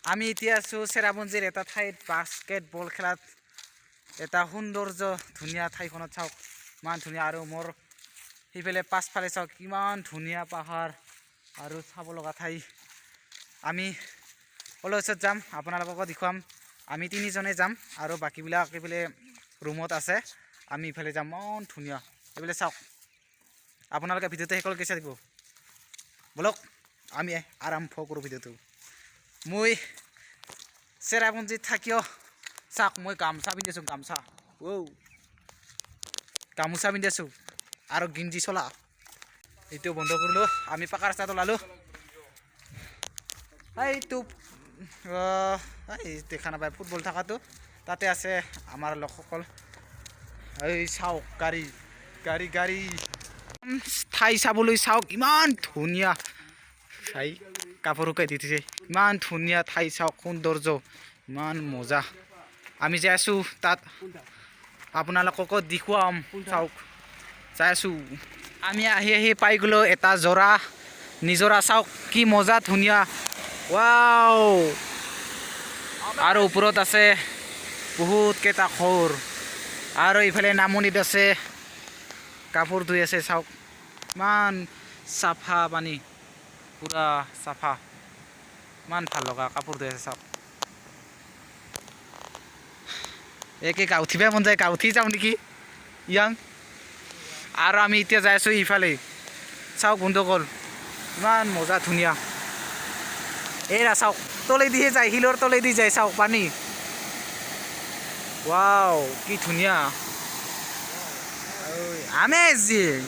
আমি এতিয়া আছোঁ চেৰাপুঞ্জীৰ এটা ঠাইত বাস্কেটবল খেলাত এটা সৌন্দৰ্য ধুনীয়া ঠাইখনত চাওক ইমান ধুনীয়া আৰু মোৰ সেইফালে পাছফালে চাওক কিমান ধুনীয়া পাহাৰ আৰু চাব লগা ঠাই আমি কলেজত যাম আপোনালোককো দেখুৱাম আমি তিনিজনে যাম আৰু বাকীবিলাক এইফালে ৰুমত আছে আমি ইফালে যাম ইমান ধুনীয়া এইফালে চাওক আপোনালোকে ভিডিঅ'টো শেষলৈকে চাই থাকিব বলক আমি আৰম্ভ কৰোঁ ভিডিঅ'টো মই চেৰাপুঞ্জীত থাকিও চাওক মই গামোচা পিন্ধি আছোঁ গামোচা গামোচা পিন্ধি আছোঁ আৰু গিঞ্জি চলা এইটো বন্ধ কৰিলোঁ আমি পাকা ৰাস্তাত ওলালোঁ এইটো দেখা নাপায় ফুটবল থকাটো তাতে আছে আমাৰ লোকসকল এই চাওক গাড়ী গাড়ী গাড়ী ঠাই চাবলৈ চাওক ইমান ধুনীয়া ঠাই কাপোৰ শুকাই দি দিছে ইমান ধুনীয়া ঠাই চাওক সৌন্দৰ্য ইমান মজা আমি যাই আছোঁ তাত আপোনালোককো দেখুৱাম চাওক যাই আছোঁ আমি আহি আহি পাই গ'লোঁ এটা নিজৰা চাওক কি মজা ধুনীয়া ৱাও আৰু ওপৰত আছে বহুত কেইটা ঘৰ আৰু ইফালে নামনিত আছে কাপোৰ ধুই আছে চাওক ইমান চাফা পানী পুৰা চাফা ইমান ভাল লগা কাপোৰ ধুই আছে চাওক একে গা উঠিব মন যায় গা উঠি যাওঁ নেকি ইয়াং আৰু আমি এতিয়া যাই আছোঁ ইফালে চাওক বন্ধুসকল ইমান মজা ধুনীয়া এৰা চাওক তলেদিহে যায় শিলৰ তলেদি যায় চাওক পানী ৱাও কি ধুনীয়া আমেজিং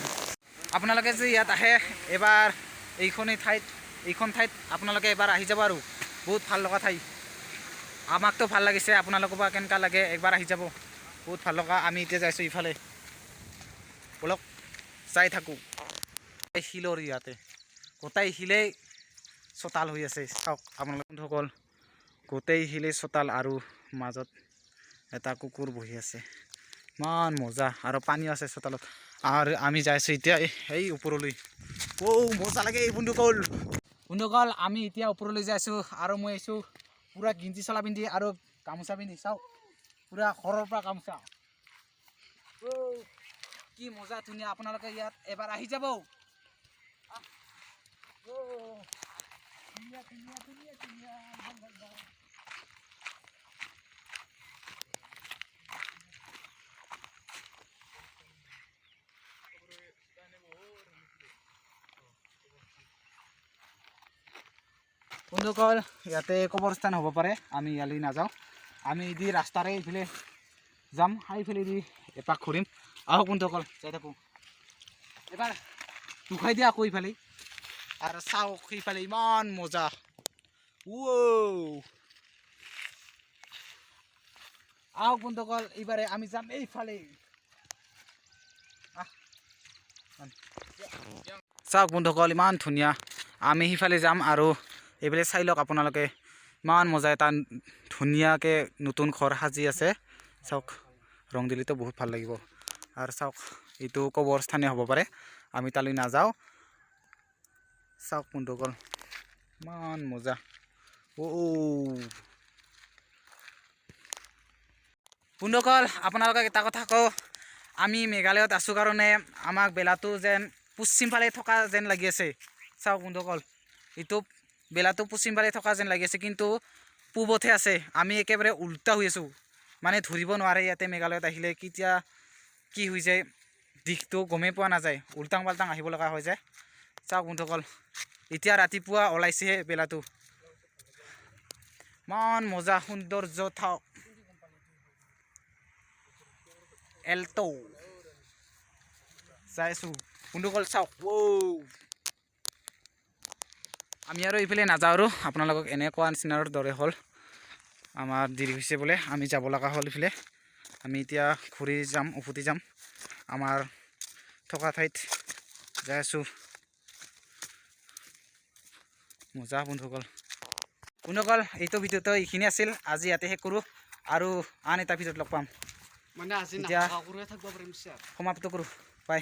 আপোনালোকে যে ইয়াত আহে এবাৰ এইখন ঠাইত আপোনালোকে এবাৰ আহি যাব আৰু বহুত ভাল লগা ঠাই আমাকতো ভাল লাগিছে আপোনালোকৰ বা কেনেকুৱা লাগে একবাৰ আহি যাব বহুত ভাল লগা আমি এতিয়া যাইছোঁ ইফালে বলক যাই থাকোঁ এই শিলৰ ইয়াতে গোটেই শিলেই চোতাল হৈ আছে চাওক আপোনালোক বন্ধুসকল গোটেই শিলেই চোতাল আৰু মাজত এটা কুকুৰ বহি আছে ইমান মজা আৰু পানীও আছে চোতালত আৰু আমি যাইছোঁ এতিয়া এই ওপৰলৈ মজা লাগে এই বন্ধুসকল আমি এতিয়া ওপৰলৈ যাইছোঁ আৰু মই আহিছোঁ পুৰা গিঞ্জি চলা পিন্ধি আৰু গামোচা পিন্ধি চাওক পুৰা ঘৰৰ পৰা গামোচা কি মজা ধুনীয়া আপোনালোকে ইয়াত এবাৰ আহি যাব বন্ধুসকল ইয়াতে কবৰস্থান হ'ব পাৰে আমি ইয়ালৈ নাযাওঁ আমি দি ৰাস্তাৰে এইফালে যাম সেইফালে দি এপাক ঘূৰিম আহক বন্ধুসকল যাই থাকোঁ এবাৰ দুখাই দিয়া আকৌ ইফালে আৰু চাওক সেইফালে ইমান মজা আহক বন্ধুসকল এইবাৰে আমি যাম এইফালে চাওক বন্ধুসকল ইমান ধুনীয়া আমি সিফালে যাম আৰু এইফালে চাই লওক আপোনালোকে ইমান মজা এটা ধুনীয়াকৈ নতুন ঘৰ সাজি আছে চাওক ৰং দিলেতো বহুত ভাল লাগিব আৰু চাওক এইটো কবৰস্থানে হ'ব পাৰে আমি তালৈ নাযাওঁ চাওক বন্ধুসকল ইমান মজা বন্ধুসকল আপোনালোকক এটা কথা কওঁ আমি মেঘালয়ত আছোঁ কাৰণে আমাক বেলাটো যেন পশ্চিম ফালে থকা যেন লাগি আছে চাওক বন্ধুসকল এইটো বেলাটো পশ্চিম ফালে থকা যেন লাগি আছে কিন্তু পূবতহে আছে আমি একেবাৰে উল্টা হৈ আছোঁ মানে ধৰিব নোৱাৰে ইয়াতে মেঘালয়ত আহিলে কেতিয়া কি হৈ যায় দিশটো গমেই পোৱা নাযায় উল্টাং পাল্টাং আহিব লগা হৈ যায় চাওক বন্ধুসকল এতিয়া ৰাতিপুৱা ওলাইছেহে বেলাটো ইমান মজা সৌন্দৰ্য থাওক এল্টো যাই আছোঁ বন্ধুসকল চাওক আমি আৰু এইফালে নাযাওঁ আৰু আপোনালোকক এনেকুৱা নিচিনাৰ দৰে হ'ল আমাৰ দেৰি হৈছে বোলে আমি যাব লগা হ'ল এইফালে আমি এতিয়া ঘূৰি যাম উভতি যাম আমাৰ থকা ঠাইত যাই আছোঁ মজা বন্ধুসকল এইটো ভিডিঅ'টো এইখিনি আছিল আজি ইয়াতে শেষ কৰোঁ আৰু আন এটা ভিডিঅ'ত লগ পাম মানে আজি এতিয়া সমাপ্ত কৰোঁ বাই